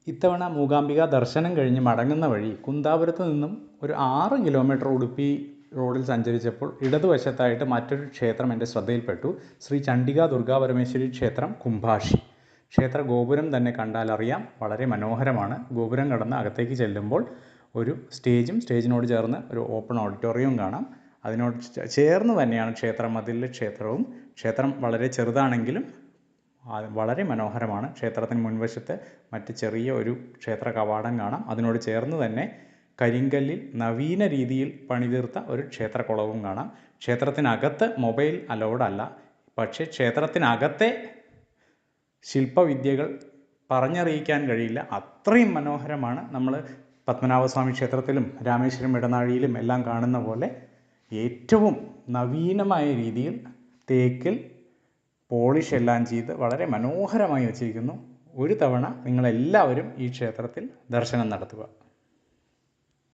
ഇത്തവണ മൂകാംബിക ദർശനം കഴിഞ്ഞ് മടങ്ങുന്ന വഴി കുന്താപുരത്ത് നിന്നും ഒരു 6 കിലോമീറ്റർ ഉടുപ്പി റോഡിൽ സഞ്ചരിച്ചപ്പോൾ ഇടതുവശത്തായിട്ട് മറ്റൊരു ക്ഷേത്രം എൻ്റെ ശ്രദ്ധയിൽപ്പെട്ടു. ശ്രീ ചണ്ഡികാ ദുർഗാപരമേശ്വരി ക്ഷേത്രം കുംഭാഷി. ക്ഷേത്ര ഗോപുരം തന്നെ കണ്ടാലറിയാം, വളരെ മനോഹരമാണ്. ഗോപുരം കടന്ന് അകത്തേക്ക് ചെല്ലുമ്പോൾ ഒരു സ്റ്റേജിനോട് ചേർന്ന് ഒരു ഓപ്പൺ ഓഡിറ്റോറിയവും കാണാം. അതിനോട് ചേർന്ന് തന്നെയാണ് ക്ഷേത്രമതിലിലെ ക്ഷേത്രവും. ക്ഷേത്രം വളരെ ചെറുതാണെങ്കിലും വളരെ മനോഹരമാണ്. ക്ഷേത്രത്തിന് മുൻവശത്ത് മറ്റ് ചെറിയ ഒരു ക്ഷേത്ര കവാടം കാണാം. അതിനോട് ചേർന്ന് തന്നെ കരിങ്കല്ലിൽ നവീന രീതിയിൽ പണിതീർത്ത ഒരു ക്ഷേത്രക്കുളവും കാണാം. ക്ഷേത്രത്തിനകത്ത് മൊബൈൽ അലൗഡ് അല്ല, പക്ഷേ ക്ഷേത്രത്തിനകത്തെ ശില്പവിദ്യകൾ പറഞ്ഞറിയിക്കാൻ കഴിയില്ല, അത്രയും മനോഹരമാണ്. നമ്മൾ പത്മനാഭസ്വാമി ക്ഷേത്രത്തിലും രാമേശ്വരം ഇടനാഴിയിലും എല്ലാം കാണുന്ന പോലെ ഏറ്റവും നവീനമായ രീതിയിൽ തേക്കിൽ പോളിഷ് എല്ലാം ചെയ്ത് വളരെ മനോഹരമായി വച്ചിരിക്കുന്നു. ഒരു തവണ നിങ്ങളെല്ലാവരും ഈ ക്ഷേത്രത്തിൽ ദർശനം നടത്തുക.